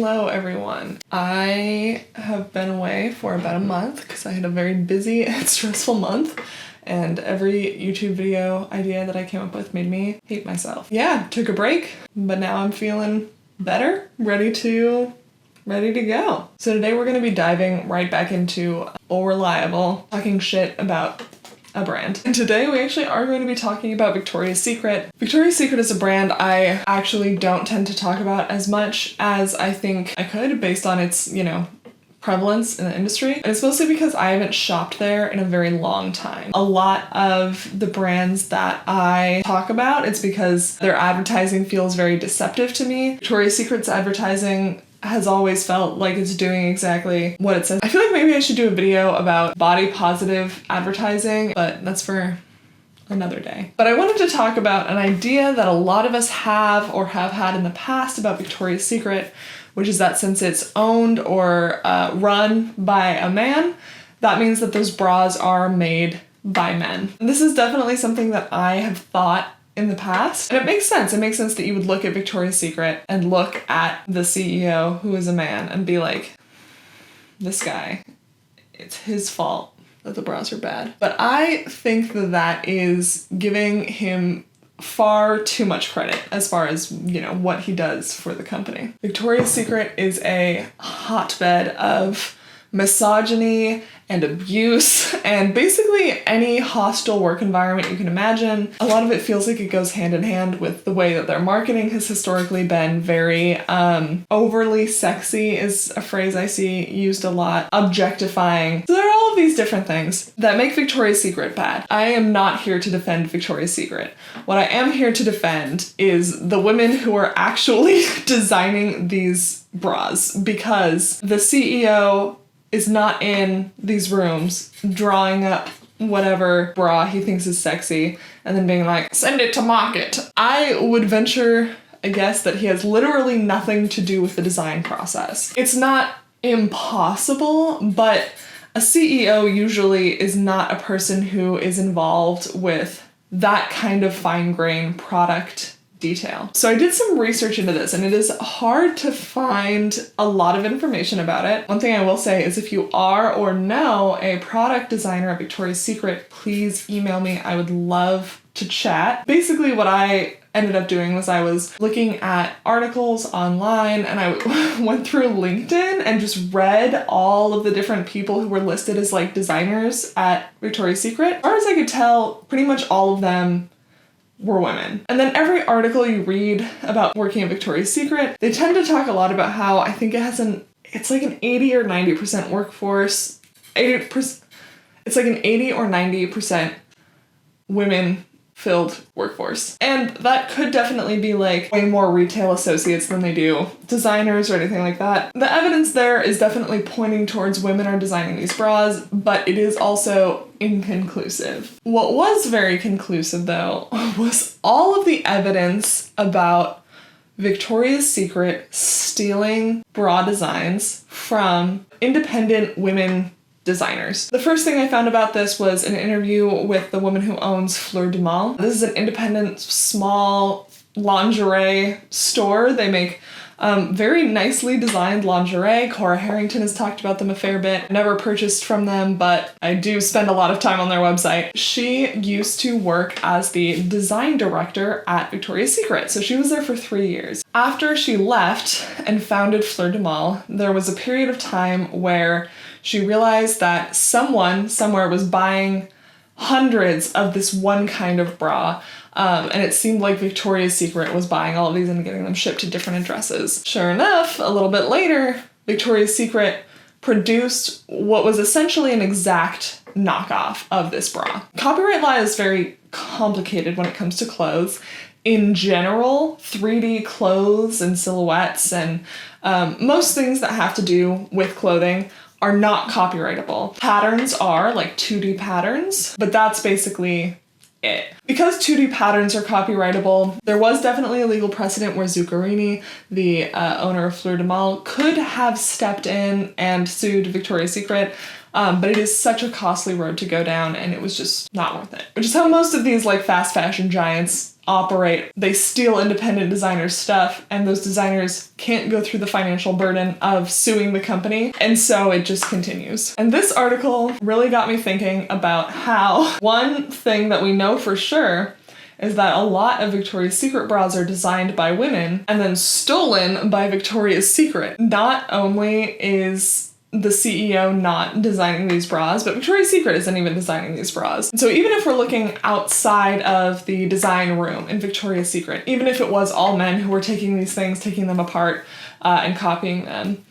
Hello everyone. I have been away for about a month because I had a very busy and stressful month, and every YouTube video idea that I came up with made me hate myself. Yeah, took a break, but now I'm feeling better, ready to go. So today we're going to be diving right back into All Reliable, talking shit about a brand. And today we actually are going to be talking about Victoria's Secret. Victoria's Secret is a brand I actually don't tend to talk about as much as I think I could based on its, prevalence in the industry. And it's mostly because I haven't shopped there in a very long time. A lot of the brands that I talk about, it's because their advertising feels very deceptive to me. Victoria's Secret's advertising has always felt like it's doing exactly what it says. I feel like maybe I should do a video about body positive advertising, but that's for another day. But I wanted to talk about an idea that a lot of us have or have had in the past about Victoria's Secret, which is that since it's owned or run by a man, that means that those bras are made by men. And this is definitely something that I have thought in the past. And it makes sense. It makes sense that you would look at Victoria's Secret and look at the CEO, who is a man, and be like, this guy, it's his fault that the bras are bad. But I think that that is giving him far too much credit as far as, what he does for the company. Victoria's Secret is a hotbed of misogyny and abuse and basically any hostile work environment you can imagine. A lot of it feels like it goes hand in hand with the way that their marketing has historically been very overly sexy is a phrase I see used a lot, objectifying. So there are all of these different things that make Victoria's Secret bad. I am not here to defend Victoria's Secret. What I am here to defend is the women who are actually designing these bras, because the CEO is not in these rooms drawing up whatever bra he thinks is sexy and then being like, send it to market. I would venture a guess that he has literally nothing to do with the design process. It's not impossible, but a CEO usually is not a person who is involved with that kind of fine-grained product detail. So I did some research into this, and it is hard to find a lot of information about it. One thing I will say is if you are or know a product designer at Victoria's Secret, please email me. I would love to chat. Basically what I ended up doing was I was looking at articles online, and I went through LinkedIn and just read all of the different people who were listed as designers at Victoria's Secret. As far as I could tell, pretty much all of them were women. And then every article you read about working at Victoria's Secret, they tend to talk a lot about how I think it's like an 80 or 90% workforce. It's like an 80 or 90% women filled workforce. And that could definitely be way more retail associates than they do designers or anything like that. The evidence there is definitely pointing towards women are designing these bras, but it is also inconclusive. What was very conclusive though was all of the evidence about Victoria's Secret stealing bra designs from independent women designers. The first thing I found about this was an interview with the woman who owns Fleur de Mal. This is an independent, small lingerie store. They make very nicely designed lingerie. Cora Harrington has talked about them a fair bit. Never purchased from them, but I do spend a lot of time on their website. She used to work as the design director at Victoria's Secret, so she was there for 3 years. After she left and founded Fleur de Mal, there was a period of time where she realized that someone somewhere was buying hundreds of this one kind of bra, and it seemed like Victoria's Secret was buying all of these and getting them shipped to different addresses. Sure enough, a little bit later, Victoria's Secret produced what was essentially an exact knockoff of this bra. Copyright law is very complicated when it comes to clothes. In general, 3D clothes and silhouettes and most things that have to do with clothing are not copyrightable. Patterns are 2D patterns, but that's basically it. Because 2D patterns are copyrightable, there was definitely a legal precedent where Zuccarini, the owner of Fleur de Mal, could have stepped in and sued Victoria's Secret. But it is such a costly road to go down, and it was just not worth it. Which is how most of these like fast fashion giants operate. They steal independent designers' stuff, and those designers can't go through the financial burden of suing the company, and so it just continues. And this article really got me thinking about how one thing that we know for sure is that a lot of Victoria's Secret bras are designed by women and then stolen by Victoria's Secret. Not only is the CEO not designing these bras, but Victoria's Secret isn't even designing these bras. So even if we're looking outside of the design room in Victoria's Secret, even if it was all men who were taking these things, taking them apart, and copying them,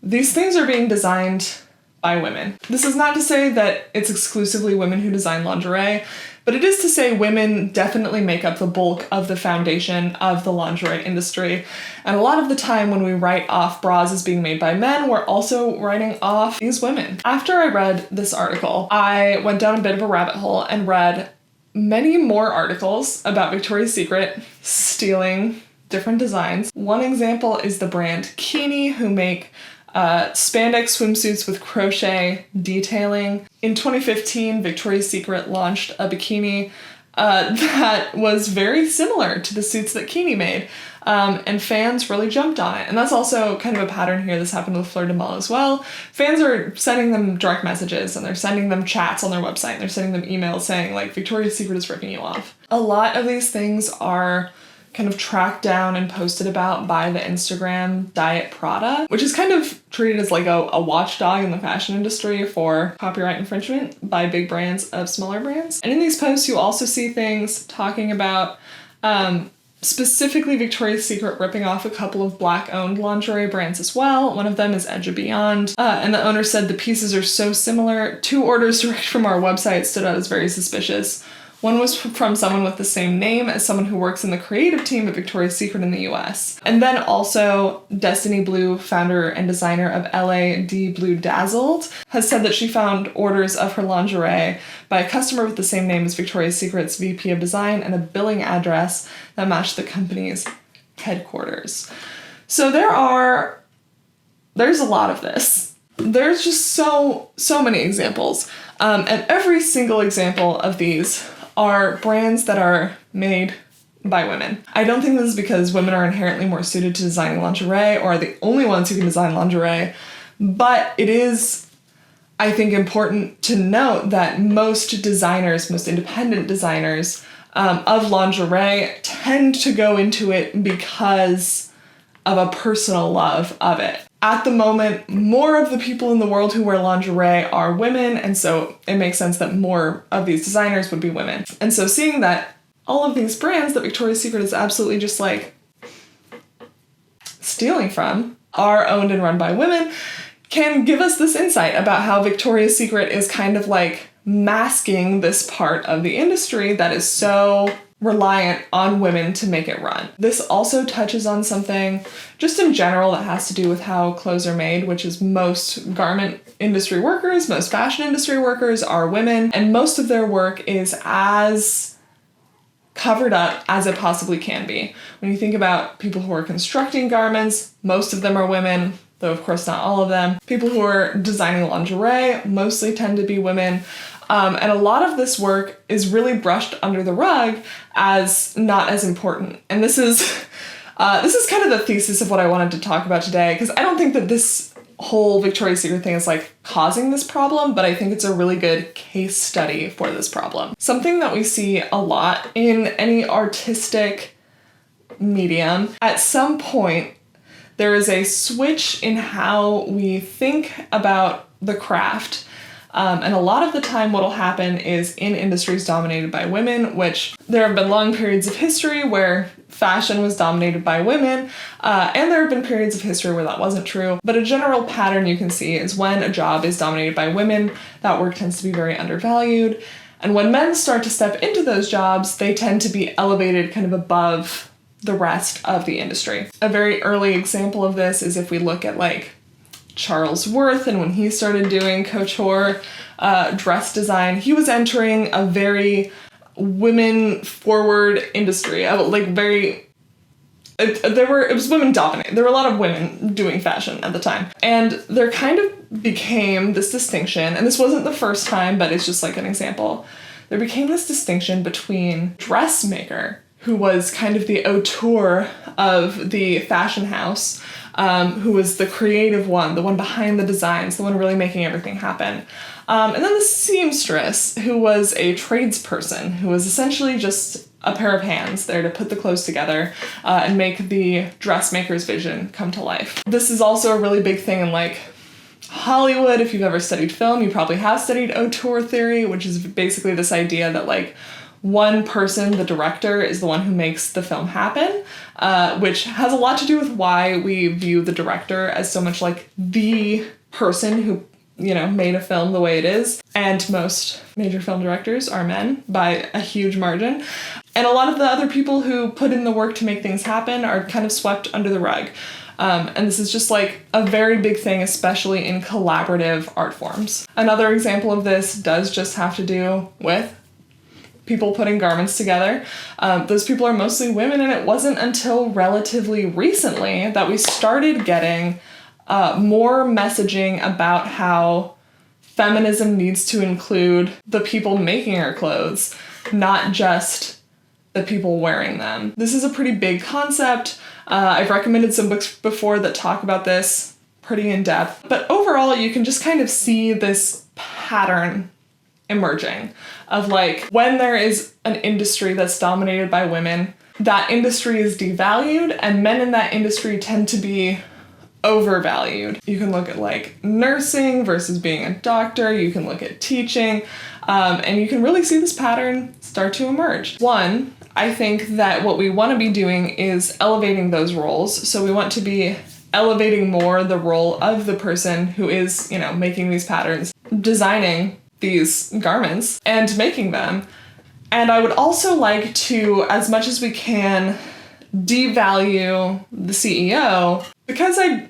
these things are being designed by women. This is not to say that it's exclusively women who design lingerie, but it is to say women definitely make up the bulk of the foundation of the lingerie industry. And a lot of the time when we write off bras as being made by men, we're also writing off these women. After I read this article, I went down a bit of a rabbit hole and read many more articles about Victoria's Secret stealing different designs. One example is the brand Kini, who make spandex swimsuits with crochet detailing. In 2015, Victoria's Secret launched a bikini that was very similar to the suits that Kini made, and fans really jumped on it. And that's also kind of a pattern here. This happened with Fleur de Mal as well. Fans are sending them direct messages, and they're sending them chats on their website, and they're sending them emails saying, like, Victoria's Secret is ripping you off. A lot of these things are kind of tracked down and posted about by the Instagram Diet Prada, which is kind of treated as like a watchdog in the fashion industry for copyright infringement by big brands of smaller brands. And in these posts, you also see things talking about specifically Victoria's Secret ripping off a couple of Black-owned lingerie brands as well. One of them is Edge of Beyond, and the owner said the pieces are so similar. 2 orders direct from our website stood out as very suspicious. One was from someone with the same name as someone who works in the creative team at Victoria's Secret in the US. And then also Destiny Blue, founder and designer of LA Blue Dazzled, has said that she found orders of her lingerie by a customer with the same name as Victoria's Secret's VP of design and a billing address that matched the company's headquarters. So there's a lot of this. There's just so many examples. And every single example of these are brands that are made by women. I don't think this is because women are inherently more suited to designing lingerie or are the only ones who can design lingerie, but it is, I think, important to note that most independent designers of lingerie tend to go into it because of a personal love of it. At the moment, more of the people in the world who wear lingerie are women, and so it makes sense that more of these designers would be women. And so seeing that all of these brands that Victoria's Secret is absolutely just like stealing from are owned and run by women can give us this insight about how Victoria's Secret is kind of like masking this part of the industry that is so reliant on women to make it run. This also touches on something just in general that has to do with how clothes are made, which is most garment industry workers, most fashion industry workers are women, and most of their work is as covered up as it possibly can be. When you think about people who are constructing garments, most of them are women, though of course not all of them. People who are designing lingerie mostly tend to be women. And a lot of this work is really brushed under the rug as not as important. And this is kind of the thesis of what I wanted to talk about today, because I don't think that this whole Victoria's Secret thing is like causing this problem, but I think it's a really good case study for this problem. Something that we see a lot in any artistic medium, at some point, there is a switch in how we think about the craft. And a lot of the time what will happen is in industries dominated by women, which there have been long periods of history where fashion was dominated by women, and there have been periods of history where that wasn't true. But a general pattern you can see is when a job is dominated by women, that work tends to be very undervalued. And when men start to step into those jobs, they tend to be elevated kind of above the rest of the industry. A very early example of this is if we look at like Charles Worth, and when he started doing couture dress design, he was entering a very women-forward industry, it was women dominated. There were a lot of women doing fashion at the time. And there kind of became this distinction, and this wasn't the first time, but it's just like an example. There became this distinction between dressmaker, who was kind of the auteur of the fashion house, who was the creative one, the one behind the designs, the one really making everything happen. And then the seamstress, who was a tradesperson, who was essentially just a pair of hands there to put the clothes together and make the dressmaker's vision come to life. This is also a really big thing in like Hollywood. If you've ever studied film, you probably have studied auteur theory, which is basically this idea that like one person, the director, is the one who makes the film happen, which has a lot to do with why we view the director as so much like the person who, you know, made a film the way it is. And most major film directors are men by a huge margin. And a lot of the other people who put in the work to make things happen are kind of swept under the rug. And this is just like a very big thing, especially in collaborative art forms. Another example of this does just have to do with people putting garments together. Those people are mostly women, and it wasn't until relatively recently that we started getting more messaging about how feminism needs to include the people making our clothes, not just the people wearing them. This is a pretty big concept. I've recommended some books before that talk about this pretty in depth, but overall you can just kind of see this pattern emerging of like when there is an industry that's dominated by women, that industry is devalued and men in that industry tend to be overvalued. You can look at like nursing versus being a doctor, you can look at teaching, and you can really see this pattern start to emerge. One, I think that what we want to be doing is elevating those roles. So we want to be elevating more the role of the person who is, you know, making these patterns, designing these garments and making them. And I would also like to, as much as we can, devalue the CEO because I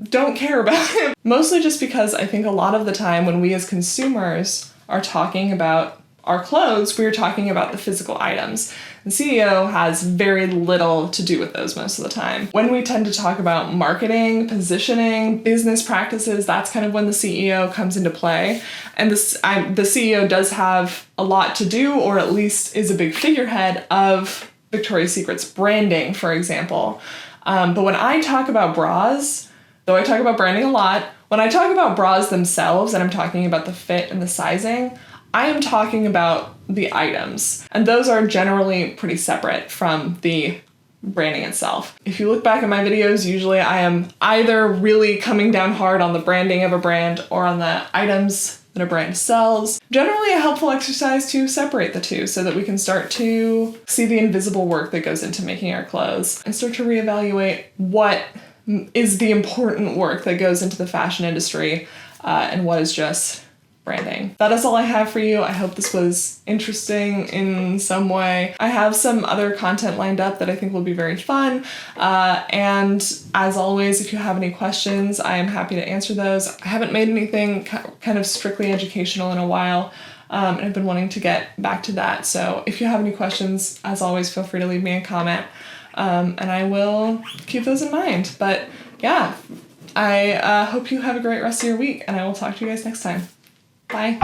don't care about him. Mostly just because I think a lot of the time when we as consumers are talking about our clothes, we're talking about the physical items. The CEO has very little to do with those most of the time. When we tend to talk about marketing, positioning, business practices, that's kind of when the CEO comes into play. And the CEO does have a lot to do, or at least is a big figurehead of Victoria's Secret's branding, for example. But when I talk about bras, though I talk about branding a lot, when I talk about bras themselves and I'm talking about the fit and the sizing, I am talking about the items. And those are generally pretty separate from the branding itself. If you look back at my videos, usually I am either really coming down hard on the branding of a brand or on the items that a brand sells. Generally a helpful exercise to separate the two so that we can start to see the invisible work that goes into making our clothes and start to reevaluate what is the important work that goes into the fashion industry and what is just branding. That is all I have for you. I hope this was interesting in some way. I have some other content lined up that I think will be very fun. And as always, if you have any questions, I am happy to answer those. I haven't made anything kind of strictly educational in a while. And I've been wanting to get back to that. So if you have any questions, as always, feel free to leave me a comment. And I will keep those in mind. But yeah, I hope you have a great rest of your week, and I will talk to you guys next time. Bye.